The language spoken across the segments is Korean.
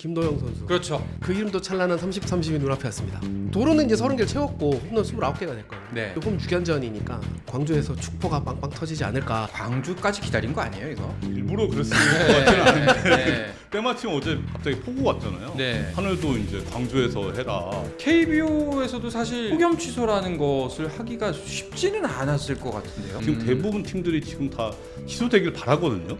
김도영 선수. 그렇죠. 그 이름도 찬란한 30, 30이 눈앞에 왔습니다. 도루는 이제 30개를 채웠고 홈런 29개가 됐거든요. 네. 홈 6연전이니까 광주에서 축포가 빵빵 터지지 않을까. 광주까지 기다린 거 아니에요, 이거? 일부러 그랬을 것 같지는 않은데 네. 때마침 어제 갑자기 폭우 왔잖아요. 네. 하늘도 이제 광주에서 해라. KBO에서도 사실 폭염 취소라는 것을 하기가 쉽지는 않았을 것 같은데요. 지금 대부분 팀들이 지금 다 취소되길 바라거든요.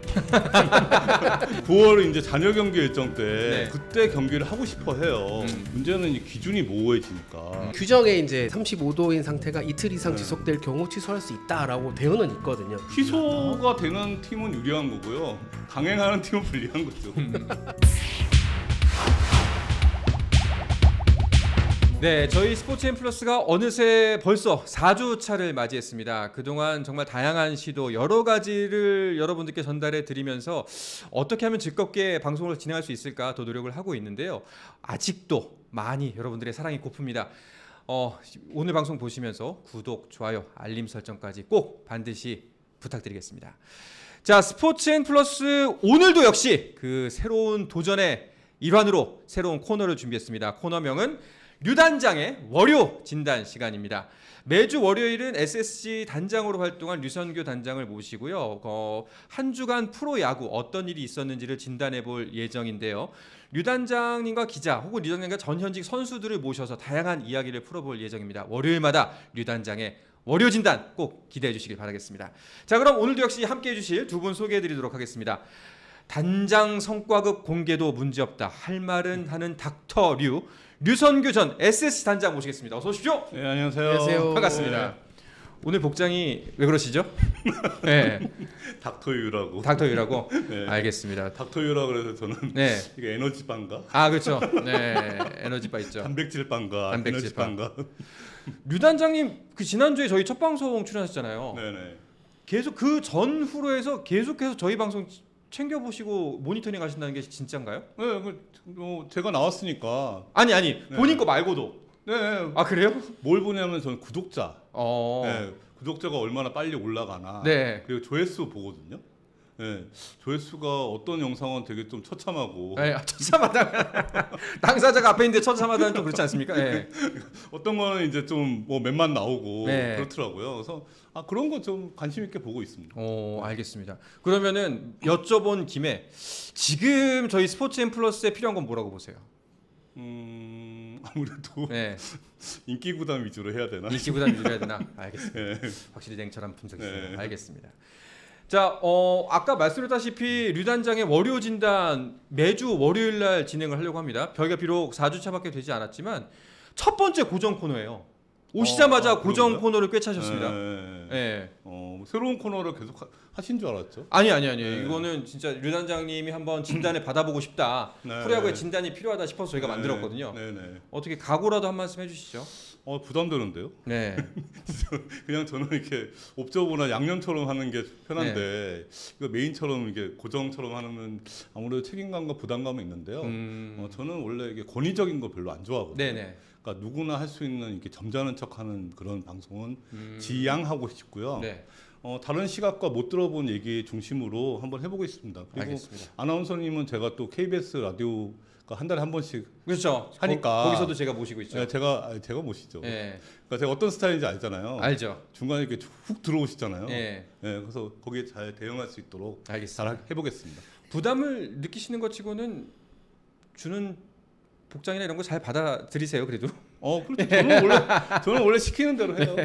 9월 이제 잔여 경기 일정 때 네. 그때 경기를 하고 싶어 해요. 문제는 이 기준이 모호해지니까. 규정에 이제 35도인 상태가 이틀 이상 네. 지속될 경우 취소할 수 있다라고 되어는 있거든요. 취소가 되는 팀은 유리한 거고요. 강행하는 팀은 불리한 거죠. 네, 저희 스포츠앤 플러스가 어느새 벌써 4주 차를 맞이했습니다. 그동안 정말 다양한 시도 여러 가지를 여러분들께 전달해 드리면서 어떻게 하면 즐겁게 방송을 진행할 수 있을까 더 노력을 하고 있는데요. 아직도 많이 여러분들의 사랑이 고픕니다. 오늘 방송 보시면서 구독, 좋아요, 알림 설정까지 꼭 반드시 부탁드리겠습니다. 자, 스포츠앤 플러스 오늘도 역시 그 새로운 도전의 일환으로 새로운 코너를 준비했습니다. 코너명은 류단장의 월요 진단 시간입니다. 매주 월요일은 SSG 단장으로 활동한 류선교 단장을 모시고요. 한 주간 프로야구 어떤 일이 있었는지를 진단해 볼 예정인데요. 류 단장님과 기자 혹은 류 단장과 전현직 선수들을 모셔서 다양한 이야기를 풀어볼 예정입니다. 월요일마다 류 단장의 월요 진단 꼭 기대해 주시길 바라겠습니다. 자, 그럼 오늘도 역시 함께해 주실 두 분 소개해 드리도록 하겠습니다. 단장 성과급 공개도 문제없다. 할 말은 하는 닥터 류선교 전 SS 단장 모시겠습니다. 어서 오십시오. 네, 안녕하세요. 안녕하세요. 반갑습니다. 오늘 복장이 왜 그러시죠? 네, 닥터유라고. 닥터유라고. 네. 알겠습니다. 닥터유라 그래서 저는 네, 이게 에너지바인가? 아 그렇죠. 네, 에너지바 있죠. 단백질바인가? 단백질바. 에너지바인가? 류 단장님 그 지난주에 저희 첫 방송 출연하셨잖아요. 네네. 계속 그 전후로 해서 계속해서 저희 방송 챙겨보시고 모니터링 하신다는 게 진짜인가요? 네, 제가 나왔으니까. 아니 네. 본인 거 말고도. 네. 아 그래요? 뭘 보냐면 저는 구독자. 어. 네, 구독자가 얼마나 빨리 올라가나. 네. 그리고 조회수 보거든요. 네, 조회수가 어떤 영상은 되게 좀 처참하고 네, 처참하다. 당사자가 앞에 있는데 처참하다는 좀 그렇지 않습니까? 네. 어떤 거는 이제 좀 뭐 몇만 나오고 네. 그렇더라고요. 그래서 그런 거 좀 관심 있게 보고 있습니다. 알겠습니다. 그러면은 여쭤본 김에 지금 저희 스포츠앤 플러스에 필요한 건 뭐라고 보세요? 아무래도 네, 인기구단 위주로 해야 되나? 일시구단 유지해야 되나? 알겠습니다. 네. 확실히 냉철한 분석이세요. 네. 알겠습니다. 자, 아까 말씀드렸다시피 류 단장의 월요 진단 매주 월요일 날 진행을 하려고 합니다. 저희가 비록 4주차밖에 되지 않았지만 첫 번째 고정 코너예요. 오시자마자 고정 그런가요? 코너를 꿰차셨습니다. 네. 네. 새로운 코너를 계속 하신 줄 알았죠. 아니. 네. 이거는 진짜 류 단장님이 한번 진단을 받아보고 싶다. 네. 프로야구에 진단이 필요하다 싶어서 저희가 만들었거든요. 네네. 어떻게 각오라도 한 말씀 해주시죠. 부담되는데요. 네. 그냥 저는 이렇게 옵저버나 양념처럼 하는 게 편한데 이거 메인처럼 이게 고정처럼 하면 아무래도 책임감과 부담감이 있는데요. 저는 원래 이게 권위적인 거 별로 안 좋아하거든요. 네네. 그러니까 누구나 할 수 있는 이렇게 점잖은 척하는 그런 방송은 지양하고 싶고요. 네. 다른 시각과 못 들어본 얘기 중심으로 한번 해보겠습니다. 그리고 알겠습니다. 아나운서님은 제가 또 KBS 라디오가 한 달에 한 번씩 그렇죠. 하니까. 거기서도 제가 모시고 있죠. 네, 제가 모시죠. 네. 그러니까 제가 어떤 스타일인지 알잖아요. 알죠. 중간에 이렇게 훅 들어오시잖아요. 네. 그래서 거기에 잘 대응할 수 있도록 알겠습니다. 잘 해보겠습니다. 부담을 느끼시는 것 치고는 주는 복장이나 이런 거 잘 받아들이세요. 그래도. 그렇죠. 저는 원래 시키는 대로 해요.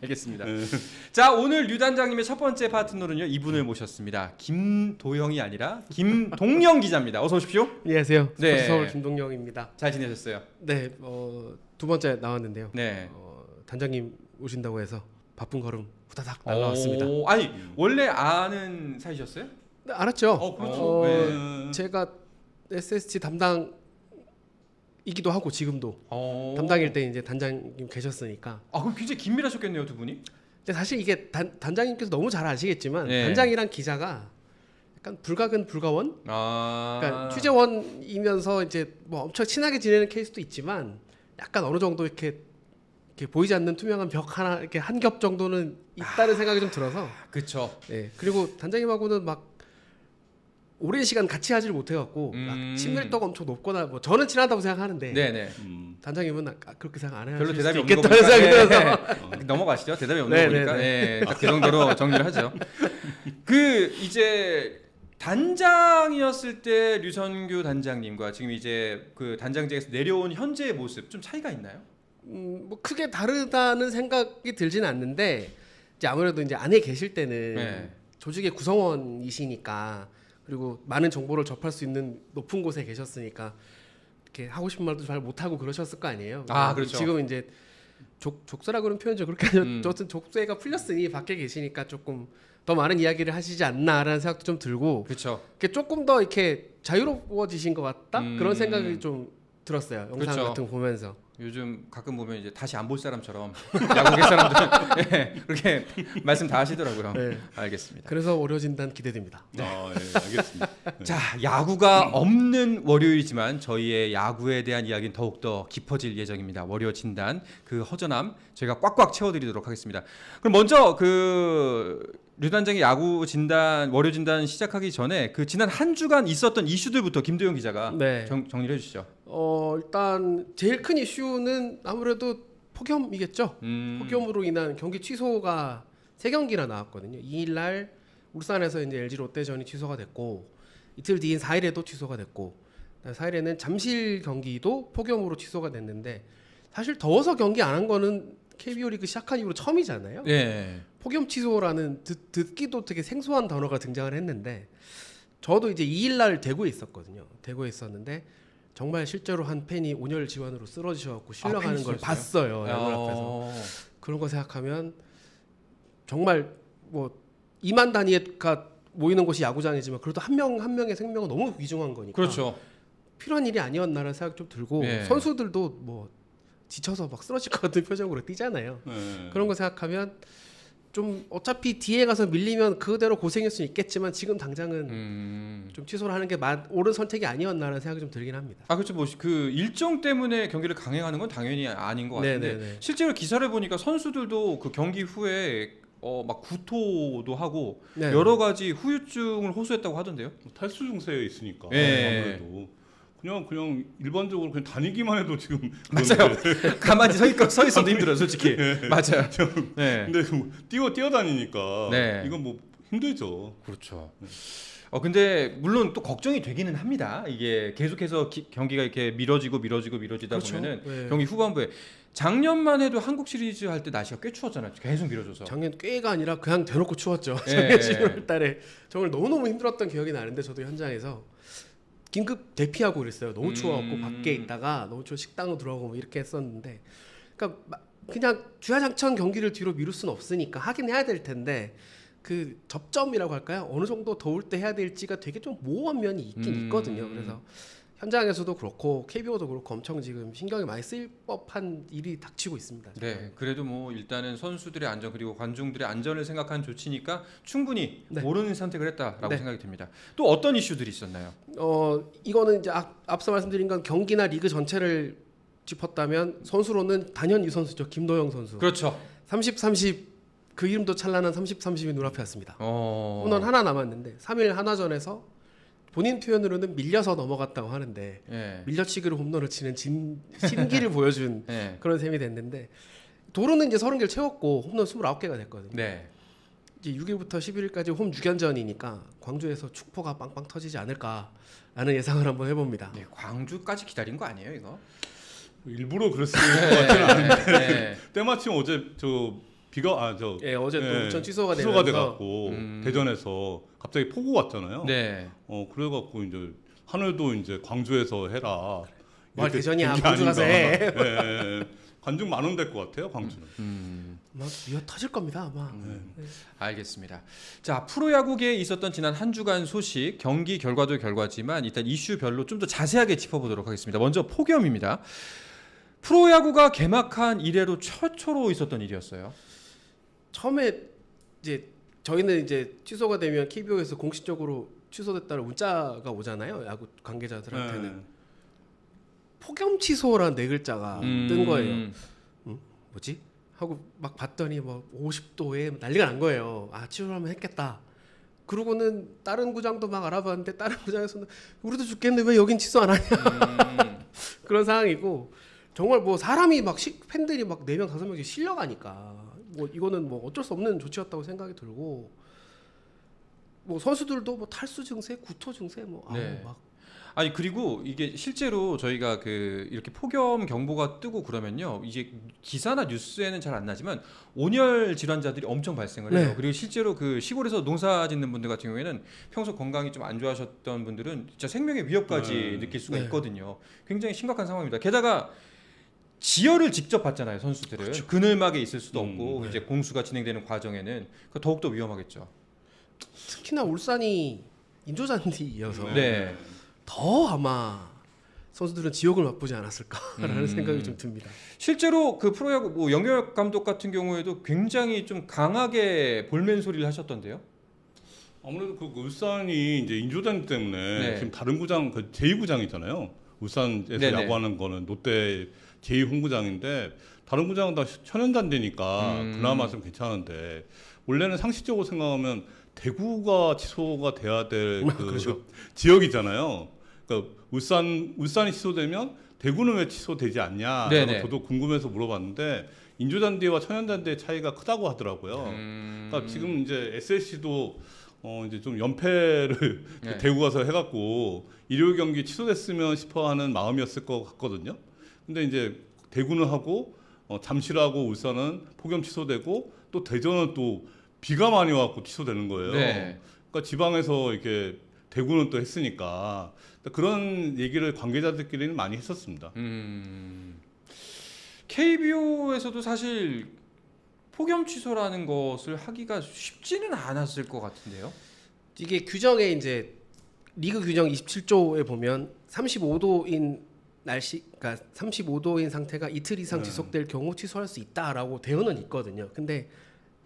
알겠습니다. 네. 자, 오늘 류 단장님의 첫 번째 파트너는요 이분을 모셨습니다. 김도영이 아니라 김동영 기자입니다. 어서 오십시오. 안녕하세요. 네. 스포츠 서울 김동영입니다. 잘 지내셨어요? 네, 두 번째 나왔는데요. 네. 단장님 오신다고 해서 바쁜 걸음 후다닥 날라왔습니다. 아니 원래 아는 사이셨어요? 네, 알았죠. 그렇죠. 네. 제가 SSG 담당이기도 하고 지금도 어. 담당일 때 이제 단장님 계셨으니까. 그럼 굉장히 긴밀하셨겠네요, 두 분이. 근데 사실 이게 단장님께서 너무 잘 아시겠지만 네. 단장이랑 기자가 약간 불가근 불가원. 그러니까 아. 취재원이면서 이제 뭐 엄청 친하게 지내는 케이스도 있지만 약간 어느 정도 이렇게 보이지 않는 투명한 벽 하나 이렇게 한 겹 정도는 있다는 생각이 좀 들어서. 그렇죠. 네. 그리고 단장님하고는 막 오랜 시간 같이 하지를 못해갖고 막 친밀도가 엄청 높거나 뭐 저는 친하다고 생각하는데 네네. 단장님은 그렇게 생각 안 해요. 별로 대답이 없는 있겠다는 거 생각이 보니까 들어서 넘어가시죠. 대답이 없는 네, 거 보니까 네, 딱 그 정도로 정리를 하죠. 그 이제 단장이었을 때 류선규 단장님과 지금 이제 그 단장직에서 내려온 현재의 모습 좀 차이가 있나요? 뭐 크게 다르다는 생각이 들지는 않는데 이제 아무래도 이제 안에 계실 때는 네. 조직의 구성원이시니까 그리고 많은 정보를 접할 수 있는 높은 곳에 계셨으니까 이렇게 하고 싶은 말도 잘 못하고 그러셨을 거 아니에요. 그렇죠. 지금 이제 족쇄라고는 표현죠. 그렇게 어쨌든 족쇄가 풀렸으니 밖에 계시니까 조금 더 많은 이야기를 하시지 않나라는 생각도 좀 들고 그렇죠. 이렇게 조금 더 이렇게 자유로워지신 것 같다 그런 생각이 좀 들었어요. 영상 그렇죠. 같은 거 보면서. 요즘 가끔 보면 이제 다시 안 볼 사람처럼 야구계 사람들 네, 그렇게 말씀 다 하시더라고요. 네. 알겠습니다. 그래서 월요 진단 기대됩니다. 예, 알겠습니다. 자, 야구가 없는 월요일이지만 저희의 야구에 대한 이야기는 더욱더 깊어질 예정입니다. 월요 진단 그 허전함 저희가 꽉꽉 채워드리도록 하겠습니다. 그럼 먼저 류 단장의 야구 진단 월요 진단 시작하기 전에 그 지난 한 주간 있었던 이슈들부터 김도영 기자가 네. 정리를 해주시죠. 일단 제일 큰 이슈는 아무래도 폭염이겠죠. 폭염으로 인한 경기 취소가 3경기나 나왔거든요. 2일날 울산에서 이제 LG 롯데전이 취소가 됐고 이틀 뒤인 4일에도 취소가 됐고 4일에는 잠실 경기도 폭염으로 취소가 됐는데 사실 더워서 경기 안 한 거는 KBO 리그 시작한 이후로 처음이잖아요. 네. 폭염 취소라는 듣기도 되게 생소한 단어가 등장을 했는데 저도 이제 2일날 대구에 있었거든요. 대구에 있었는데 정말 실제로 한 팬이 온열 지환으로 쓰러지셔갖고 실려가는 걸 봤어요. 야구 앞에서. 그런 거 생각하면 정말 뭐 2만 단위가 모이는 곳이 야구장이지만 그래도 한 명 한 명의 생명은 너무 귀중한 거니까 그렇죠. 필요한 일이 아니었나라는 생각이 좀 들고 네. 선수들도 뭐 지쳐서 막 쓰러질 것 같은 표정으로 뛰잖아요. 그런 거 생각하면 좀 어차피 뒤에 가서 밀리면 그대로 고생할 수 있겠지만 지금 당장은 좀 취소를 하는 게 옳은 선택이 아니었나라는 생각이 좀 들긴 합니다. 그렇죠. 뭐 그 일정 때문에 경기를 강행하는 건 당연히 아닌 것 같은데 네네네. 실제로 기사를 보니까 선수들도 그 경기 후에 막 구토도 하고 네. 여러 가지 후유증을 호소했다고 하던데요. 탈수 증세에 있으니까 네. 아무래도 그냥 일반적으로 그냥 다니기만 해도 지금 맞아요. 가만히 서 있어도 힘들어요, 솔직히. 맞아요. 네. 근데 뭐 뛰어다니니까 네. 이건 뭐 힘들죠. 그렇죠. 근데 물론 또 걱정이 되기는 합니다. 이게 계속해서 경기가 이렇게 미뤄지다 그렇죠. 보면은 네. 경기 후반부에 작년만 해도 한국 시리즈 할 때 날씨가 꽤 추웠잖아요. 계속 미뤄져서. 작년 꽤가 아니라 그냥 대놓고 추웠죠. 예. 작년 11월달에 정말 너무너무 힘들었던 기억이 나는데 저도 현장에서 긴급 대피하고 그랬어요. 너무 추워갖고 밖에 있다가 너무 추워 식당으로 들어가고 뭐 이렇게 했었는데 그러니까 그냥 주야장천 경기를 뒤로 미룰 수는 없으니까 하긴 해야 될 텐데 그 접점이라고 할까요? 어느 정도 더울 때 해야 될지가 되게 좀 모호한 면이 있긴 있거든요. 그래서 현장에서도 그렇고 KBO도 그렇고 엄청 지금 신경이 많이 쓰일 법한 일이 닥치고 있습니다. 네, 그래도 뭐 일단은 선수들의 안전 그리고 관중들의 안전을 생각한 조치니까 충분히 네. 옳은 선택을 했다라고 네. 생각이 듭니다. 또 어떤 이슈들이 있었나요? 이거는 이제 앞서 말씀드린 건 경기나 리그 전체를 짚었다면 선수로는 단연 이 선수죠. 김도영 선수. 그렇죠. 30-30 그 이름도 찬란한 30-30이 눈앞에 왔습니다. 홈런 하나 남았는데 3일 하나전에서 본인 표현으로는 밀려서 넘어갔다고 하는데 예. 밀려치기로 홈런을 치는 신기를 보여준 예. 그런 셈이 됐는데 도루는 이제 30개를 채웠고 홈런 29개가 됐거든요. 네. 이제 6일부터 11일까지 홈 6연전이니까 광주에서 축포가 빵빵 터지지 않을까라는 예상을 한번 해봅니다. 네, 광주까지 기다린 거 아니에요, 이거? 일부러 그랬을 것 같지는 않은데 네. 때마침 어제 비가 어제 또 우천 취소가 취소가 되면서 돼갖고 대전에서 갑자기 폭우가 왔잖아요. 네. 그래갖고 이제 하늘도 이제 광주에서 해라. 말 이렇게 대전이야 된게 광주 가서 해. 아닌가. 예. 관중 많은 될 것 같아요, 광주는. 막 미어 터질 겁니다 아마. 알겠습니다. 자, 프로야구계에 있었던 지난 한 주간 소식, 경기 결과도 결과지만 일단 이슈별로 좀 더 자세하게 짚어보도록 하겠습니다. 먼저 폭염입니다. 프로야구가 개막한 이래로 최초로 있었던 일이었어요. 처음에 이제 저희는 이제 취소가 되면 KBO에서 공식적으로 취소됐다는 문자가 오잖아요. 야구 관계자들한테는. 폭염 취소라는 네 글자가 뜬 거예요. 뭐지? 하고 막 봤더니 뭐 50도에 난리가 난 거예요. 취소하면 했겠다. 그러고는 다른 구장도 막 알아봤는데 다른 구장에서는 우리도 죽겠는데 왜 여긴 취소 안 하냐 그런 상황이고 정말 뭐 사람이 막 팬들이 막 4명 5명씩 실려가니까 뭐 이거는 뭐 어쩔 수 없는 조치였다고 생각이 들고 뭐 선수들도 뭐 탈수 증세, 구토 증세 뭐 네. 막 아니 그리고 이게 실제로 저희가 그 이렇게 폭염 경보가 뜨고 그러면요 이제 기사나 뉴스에는 잘 안 나지만 온열 질환자들이 엄청 발생을 해요. 네. 그리고 실제로 그 시골에서 농사 짓는 분들 같은 경우에는 평소 건강이 좀 안 좋아하셨던 분들은 진짜 생명의 위협까지 느낄 수가 네. 있거든요. 굉장히 심각한 상황입니다. 게다가 지혈을 직접 받잖아요 선수들은. 그렇죠. 그늘막에 있을 수도 없고 네. 이제 공수가 진행되는 과정에는 더욱더 위험하겠죠. 특히나 울산이 인조잔디이어서 네. 더 아마 선수들은 지옥을 맛보지 않았을까라는 생각이 좀 듭니다. 실제로 그 프로야구 뭐 영역 감독 같은 경우에도 굉장히 좀 강하게 볼멘 소리를 하셨던데요. 아무래도 그 울산이 이제 인조잔디 때문에 네. 지금 다른 구장 그 제2구장이잖아요. 울산에서 네네. 야구하는 거는 롯데 제2홈구장인데 다른 구장은 다 천연잔디니까 그나마 좀 괜찮은데 원래는 상식적으로 생각하면 대구가 취소가 돼야 될 그 그렇죠. 지역이잖아요. 그러니까 울산이 취소되면 대구는 왜 취소되지 않냐? 네네. 저도 궁금해서 물어봤는데 인조잔디와 천연잔디의 차이가 크다고 하더라고요. 그러니까 지금 이제 SSC도 이제 좀 연패를 네. 대구 가서 해갖고 일요일 경기 취소됐으면 싶어하는 마음이었을 것 같거든요. 근데 이제 대구는 하고 잠실하고 울산은 폭염 취소되고 또 대전은 또 비가 많이 와갖고 취소되는 거예요. 네. 그러니까 지방에서 이렇게 대구는 또 했으니까 그런 얘기를 관계자들끼리는 많이 했었습니다. KBO에서도 사실 폭염 취소라는 것을 하기가 쉽지는 않았을 것 같은데요. 이게 규정에 이제 리그 규정 27조에 보면 35도인 날씨, 그러니까 35도인 상태가 이틀 이상 지속될 경우 취소할 수 있다라고 되어는 있거든요. 근데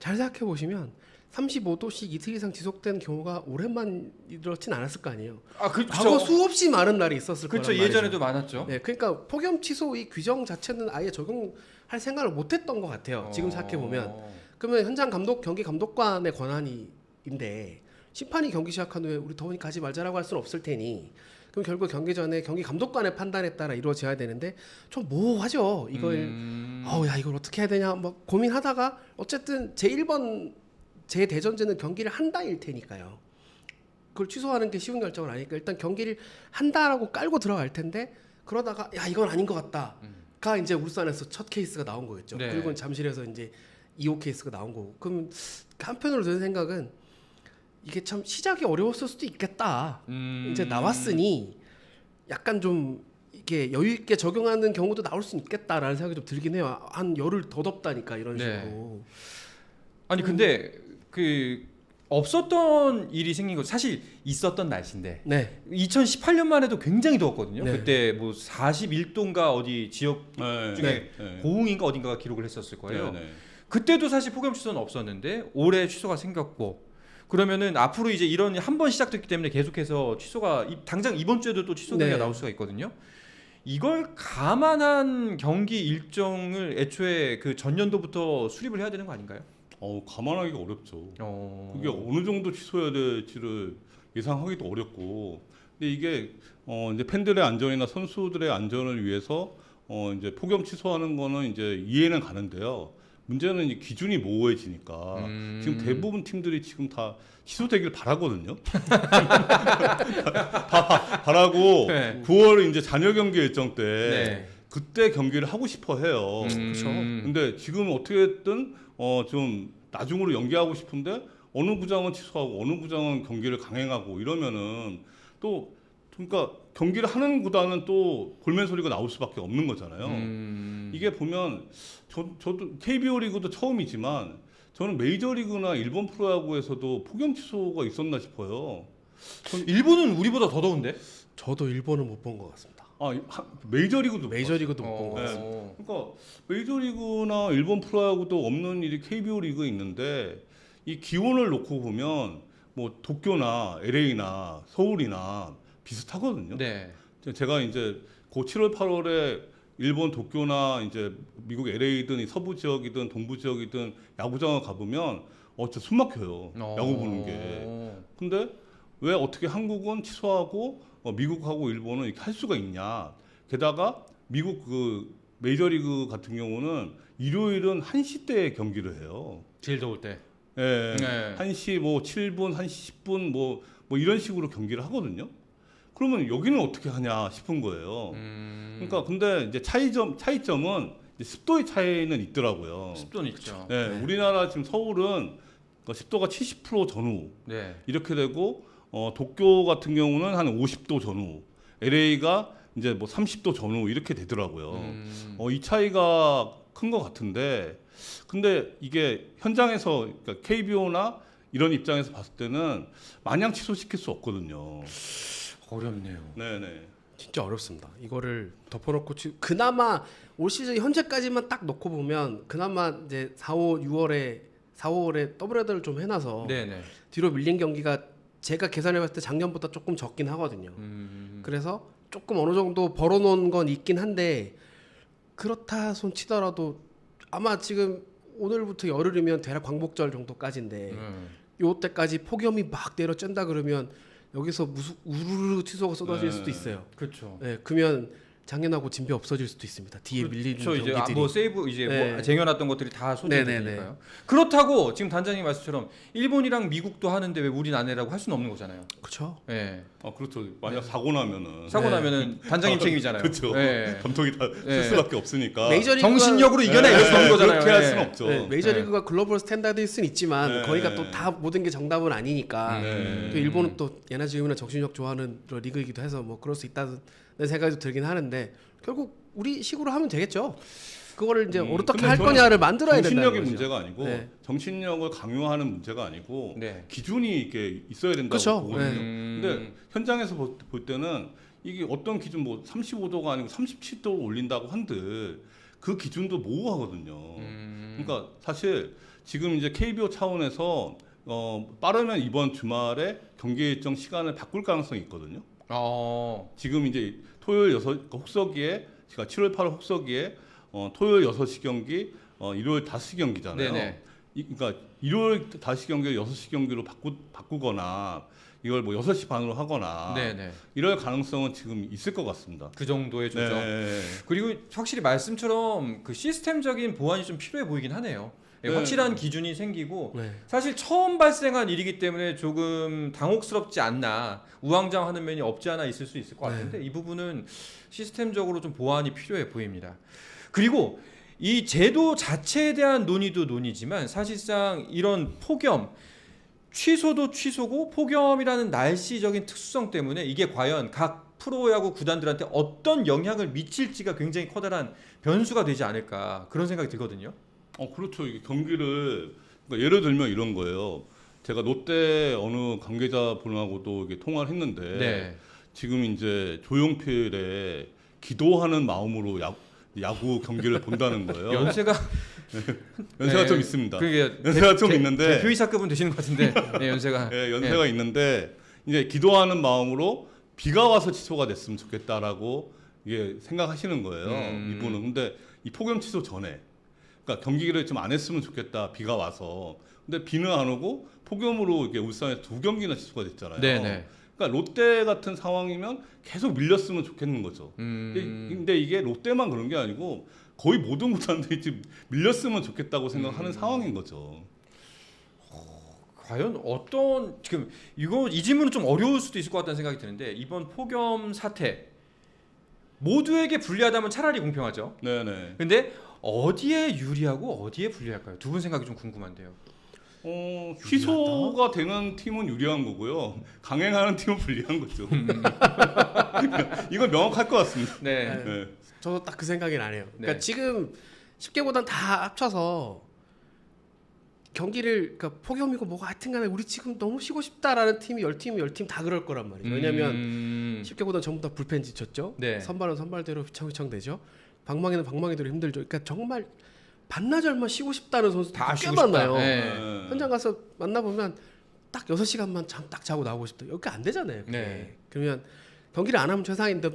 잘 생각해 보시면 35도씩 이틀 이상 지속된 경우가 오랜만이렇진 않았을 거 아니에요. 아, 과거 수없이 많은 날이 있었을 거란 그렇죠. 말이죠. 예전에도 많았죠. 네, 그러니까 폭염 취소 이 규정 자체는 아예 적용할 생각을 못했던 것 같아요. 지금 생각해 보면. 그러면 현장 감독, 경기 감독관의 권한인데 심판이 경기 시작한 후에 우리 더우니까 가지 말자라고 할 수는 없을 테니 그럼 결국 경기 전에 경기 감독관의 판단에 따라 이루어져야 되는데 좀 모호하죠. 이걸 야 이걸 어떻게 해야 되냐 뭐 고민하다가 어쨌든 제1번 제 대전제는 경기를 한다일 테니까요. 그걸 취소하는 게 쉬운 결정은 아니니까 일단 경기를 한다라고 깔고 들어갈 텐데 그러다가 야 이건 아닌 것 같다가 이제 울산에서 첫 케이스가 나온 거겠죠. 네. 그리고 잠실에서 이제 2호 케이스가 나온 거고. 그럼 한편으로 드는 생각은 이게 참 시작이 어려웠을 수도 있겠다. 이제 나왔으니 약간 좀 이게 여유 있게 적용하는 경우도 나올 수 있겠다라는 생각이 좀 들긴 해요. 한 열흘 더 덥다니까 이런 네. 식으로. 아니 근데 그 없었던 일이 생긴 거 사실 있었던 날씨인데 네. 2018년만 해도 굉장히 더웠거든요. 네. 그때 뭐 41도인가 어디 지역 네. 중에 네. 고흥인가 어딘가가 기록을 했었을 거예요. 네. 그때도 사실 폭염 취소는 없었는데 올해 취소가 생겼고 그러면은 앞으로 이제 이런 한 번 시작됐기 때문에 계속해서 취소가 당장 이번 주에도 또 취소 얘기가 네. 나올 수가 있거든요. 이걸 감안한 경기 일정을 애초에 그 전년도부터 수립을 해야 되는 거 아닌가요? 감안하기가 어렵죠. 그게 어느 정도 취소해야 될지를 예상하기도 어렵고, 근데 이게 이제 팬들의 안전이나 선수들의 안전을 위해서 이제 폭염 취소하는 거는 이제 이해는 가는데요. 문제는 이 기준이 모호해지니까 지금 대부분 팀들이 지금 다 취소되길 바라거든요. 바라고 네. 9월 이제 잔여 경기 일정 때 네. 그때 경기를 하고 싶어 해요. 그렇죠. 근데 지금 어떻게든 좀 나중으로 연기하고 싶은데 어느 구장은 취소하고 어느 구장은 경기를 강행하고 이러면은 또 그러니까 경기를 하는 구단은 또 볼멘 소리가 나올 수밖에 없는 거잖아요. 이게 보면 저도 KBO 리그도 처음이지만 저는 메이저리그나 일본 프로야구에서도 폭염 취소가 있었나 싶어요. 일본은 우리보다 더 더운데? 저도 일본은 못 본 것 같습니다. 메이저리그도 메이저리그도 못 본 것 네. 같습니다. 그러니까 메이저리그나 일본 프로야구도 없는 일이 KBO 리그에 있는데 이 기온을 놓고 보면 뭐 도쿄나 LA나 서울이나 비슷하거든요. 네. 제가 이제 그 7월 8월에 일본 도쿄나 이제 미국 LA든 서부 지역이든 동부 지역이든 야구장을 가보면 진짜 숨 막혀요. 야구 보는 게. 근데 왜 어떻게 한국은 취소하고 미국하고 일본은 이렇게 할 수가 있냐. 게다가 미국 그 메이저리그 같은 경우는 일요일은 1시 때 경기를 해요. 제일 더울 때. 예. 네. 1시 뭐 7분, 1시 10분 뭐 이런 식으로 경기를 하거든요. 그러면 여기는 어떻게 하냐 싶은 거예요. 그러니까 근데 이제 차이점은 이제 습도의 차이는 있더라고요. 습도는 있죠. 네, 네. 우리나라 지금 서울은 습도가 70% 전후 네. 이렇게 되고 도쿄 같은 경우는 한 50도 전후, LA가 이제 뭐 30도 전후 이렇게 되더라고요. 이 차이가 큰 것 같은데, 근데 이게 현장에서 그러니까 KBO나 이런 입장에서 봤을 때는 마냥 취소시킬 수 없거든요. 어렵네요. 네네. 진짜 어렵습니다. 이거를 덮어놓고 그나마 올 시즌 현재까지만 딱 놓고 보면 그나마 이제 4, 5월에 더블헤더를 좀 해놔서 네네. 뒤로 밀린 경기가 제가 계산해봤을 때 작년보다 조금 적긴 하거든요. 그래서 조금 어느 정도 벌어놓은 건 있긴 한데 그렇다 손 치더라도 아마 지금 오늘부터 열흘이면 대략 광복절 정도까지인데 요때까지 폭염이 막 내려쩐다 그러면 여기서 무슨 우르르 취소가 쏟아질 수도 있어요. 그렇죠. 네, 그러면 작년하고 진배 없어질 수도 있습니다. 뒤에 밀리는 이제 경기들이. 뭐 세이브 이제 네. 뭐 쟁여놨던 것들이 다 네네네. 소진되니까요. 그렇다고 지금 단장님 말씀처럼 일본이랑 미국도 하는데 왜 우린 안 해라고 할 수는 없는 거잖아요. 그렇죠. 예. 그렇죠. 만약 사고 나면은 사고 나면은 단장님 책임이잖아요. 그렇죠. 예. 감독이 다 쓸 네. 수밖에 없으니까. 메이저리그가- 정신력으로 이겨내 이럴 수 없는 거잖아요. 그렇게 할 예. 수는 없죠. 네, 메이저리그가 글로벌 스탠다드일 수는 있지만 네. 거기가 또 다 모든 게 정답은 아니니까 네. 또 일본은 또 예나 지금이나 정신력 좋아하는 리그이기도 해서 뭐 그럴 수 있다는 생각이 들긴 하는데 결국 우리 식으로 하면 되겠죠. 그거를 이제 어떻게 근데 할 저는 거냐를 만들어야 된다는 정신력의 거죠. 문제가 아니고 네. 정신력을 강요하는 문제가 아니고 네. 기준이 이렇게 있어야 된다고 그쵸. 보거든요. 네. 근데 현장에서 볼 때는 이게 어떤 기준 뭐 35도가 아니고 37도 올린다고 한들 그 기준도 모호하거든요. 그러니까 사실 지금 이제 KBO 차원에서 빠르면 이번 주말에 경기 일정 시간을 바꿀 가능성이 있거든요. 지금 이제 토요일 혹서기에 제가 7월 8월 혹서기에 토요일 6시 경기, 일요일 5시 경기잖아요. 네네. 그러니까 일요일 5시 경기를 6시 경기로 바꾸거나 이걸 뭐 6시 반으로 하거나 네네. 이럴 가능성은 지금 있을 것 같습니다. 그 정도의 조정. 네. 그리고 확실히 말씀처럼 그 시스템적인 보완이 좀 필요해 보이긴 하네요. 네. 확실한 기준이 생기고 네. 사실 처음 발생한 일이기 때문에 조금 당혹스럽지 않나 우왕좌왕하는 면이 없지 않아 있을 수 있을 것 같은데 이 부분은 시스템적으로 좀 보완이 필요해 보입니다. 그리고 이 제도 자체에 대한 논의도 논의지만 사실상 이런 폭염 취소도 취소고 폭염이라는 날씨적인 특수성 때문에 이게 과연 각 프로야구 구단들한테 어떤 영향을 미칠지가 굉장히 커다란 변수가 되지 않을까 그런 생각이 들거든요. 그렇죠. 이게 경기를 그러니까 예를 들면 이런 거예요. 제가 롯데 어느 관계자분하고도 이게 통화를 했는데 네. 지금 이제 조용필의 기도하는 마음으로 야구 경기를 본다는 거예요. 연세가 연세가 네. 좀 있습니다. 그게 연세가 좀 있는데 대표이사급은 되시는 것 같은데 네, 연세가 예, 연세가 있는데 이제 기도하는 마음으로 비가 와서 취소가 됐으면 좋겠다라고 이게 생각하시는 거예요. 이분은. 근데 이 폭염 취소 전에 그러니까 경기를 좀 안 했으면 좋겠다. 비가 와서. 근데 비는 안 오고 폭염으로 이게 울산에 2경기나 취소가 됐잖아요. 네네. 그러니까 롯데 같은 상황이면 계속 밀렸으면 좋겠는 거죠. 근데 이게 롯데만 그런 게 아니고 거의 모든 구단들이 지금 밀렸으면 좋겠다고 생각하는 상황인 거죠. 과연 어떤 지금 이 질문은 좀 어려울 수도 있을 것 같다는 생각이 드는데 이번 폭염 사태 모두에게 불리하다면 차라리 공평하죠. 네네. 근데 어디에 유리하고 어디에 불리할까요? 두 분 생각이 좀 궁금한데요. 취소가 되는 팀은 유리한 거고요. 강행하는 팀은 불리한 거죠. 이건 명확할 것 같습니다. 네. 네. 저도 딱 그 생각이 나네요. 그러니까 네. 지금 10개보단 다 합쳐서 경기를 그러니까 폭염이고 뭐가 하여튼간에 우리 지금 너무 쉬고 싶다라는 팀이 10팀 다 그럴 거란 말이죠. 왜냐하면 10개보단 전부 다 불펜 지쳤죠. 네. 선발은 선발대로 휘청휘청 되죠. 방망이는 방망이대로 힘들죠. 그러니까 정말 반나절만 쉬고 싶다는 선수 다 꽤 쉬고 싶다. 많아요. 네. 현장 가서 만나보면 딱 6시간만 잠 딱 자고 나오고 싶다. 여기 안 되잖아요. 그게. 네. 그러면 경기를 안 하면 최상인데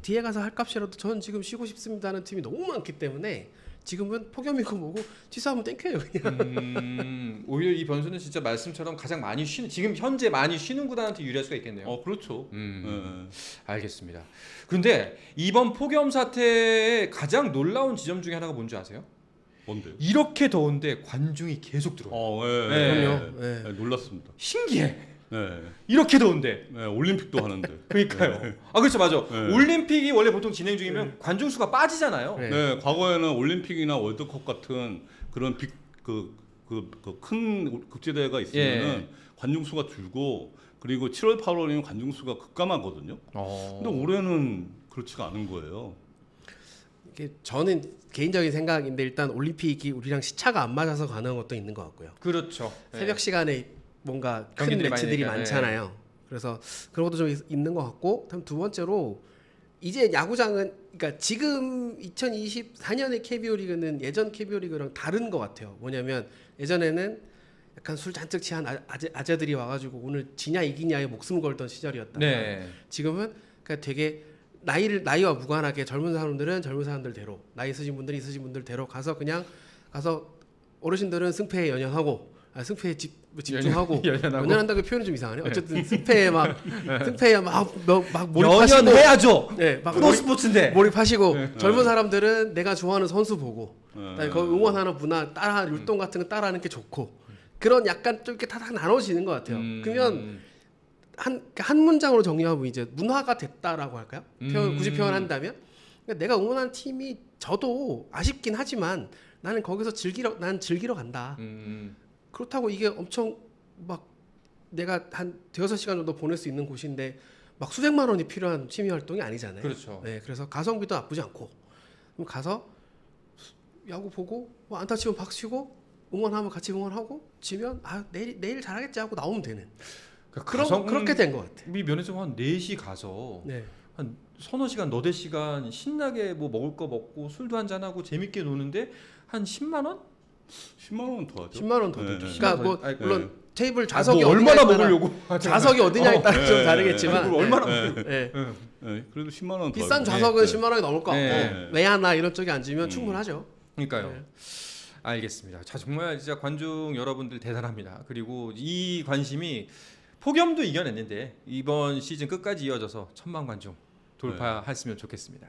뒤에 가서 할 값이라도 저는 지금 쉬고 싶습니다 하는 팀이 너무 많기 때문에 지금은 폭염이고 뭐고 취소하면 땡겨요 그냥. 오히려 이 변수는 진짜 말씀처럼 가장 많이 쉬는 지금 현재 많이 쉬는 구단한테 유리할 수가 있겠네요. 그렇죠. 알겠습니다. 그런데 이번 폭염 사태의 가장 놀라운 지점 중에 하나가 뭔지 아세요? 뭔데요? 이렇게 더운데 관중이 계속 들어와요. 그럼요. 네, 놀랐습니다. 신기해. 네. 이렇게 더운데. 네, 올림픽도 하는데. 그러니까요. 아 그렇죠, 맞아. 네. 올림픽이 원래 보통 진행 중이면 관중 수가 빠지잖아요. 네. 네, 과거에는 올림픽이나 월드컵 같은 그런 큰 국제대회가 있으면은 관중 수가 줄고 그리고 7월 8월이면 관중 수가 급감하거든요. 근데 올해는 그렇지가 않은 거예요. 이게 저는 개인적인 생각인데 일단 올림픽이 우리랑 시차가 안 맞아서 가능한 것도 있는 것 같고요. 그렇죠. 새벽 시간에 뭔가 큰 경기들이 매치들이 많으니까, 많잖아요. 그래서 그런 것도 좀 있는 것 같고, 다음 두 번째로 이제 야구장은 그러니까 지금 2024년의 KBO 리그는 예전 KBO 리그랑 다른 것 같아요. 뭐냐면 예전에는 약간 술 잔뜩 취한 아재들이 와가지고 오늘 지냐 이기냐에 목숨 걸던 시절이었다면 네. 지금은 그러니까 되게 나이와 무관하게 젊은 사람들은 젊은 사람들대로, 나이 있으신 분들이 있으신 분들대로 가서 그냥 가서 어르신들은 승패에 연연하고 승패에 집중하고 연연한다고 표현이 좀 이상하네요. 어쨌든 승패에 막 몰입하시고 연연해야죠. 네, 막 프로 스포츠인데 몰입하시고 젊은 사람들은 내가 좋아하는 선수 보고 네. 거 응원하는 문화 따라 율동 같은 거 따라하는 게 좋고 그런 약간 좀 이렇게 다 나눠지는 것 같아요. 그러면 한 문장으로 정리하면 이제 문화가 됐다라고 할까요? 굳이 표현한다면 그러니까 내가 응원하는 팀이 저도 아쉽긴 하지만 나는 거기서 즐기러 간다. 그렇다고 이게 엄청 막 내가 한 대여섯 시간 정도 보낼 수 있는 곳인데 막 수백만 원이 필요한 취미 활동이 아니잖아요. 그렇죠. 네, 그래서 가성비도 나쁘지 않고 그럼 가서 야구 보고 뭐 안타 치면 박수 치고 응원하면 같이 응원하고 지면 내일 잘하겠지 하고 나오면 되는 그렇게 된 것 같아요. 이 면에서 한 4시 가서 네. 한 서너 시간 너댓 시간 신나게 뭐 먹을 거 먹고 술도 한잔 하고 재밌게 노는데 한 10만 원? 10만 원은 더 하죠. 10만 원 더 네, 들죠. 네. 그러니까 뭐 아니, 물론 네. 테이블 좌석이 뭐 얼마나 어디냐에 따라 먹으려고 좌석이 어디냐에 따라 좀 다르겠지만 그걸 얼마나 네. 네, 그래도 10만 원 더. 비싼 좌석은 10만 원이 넘을 것 같고 네. 외야나 이런 쪽에 앉으면 충분하죠. 그러니까요. 네. 알겠습니다. 자 정말 진짜 관중 여러분들 대단합니다. 그리고 이 관심이 폭염도 이겨냈는데 이번 시즌 끝까지 이어져서 1000만 관중 돌파했으면 좋겠습니다.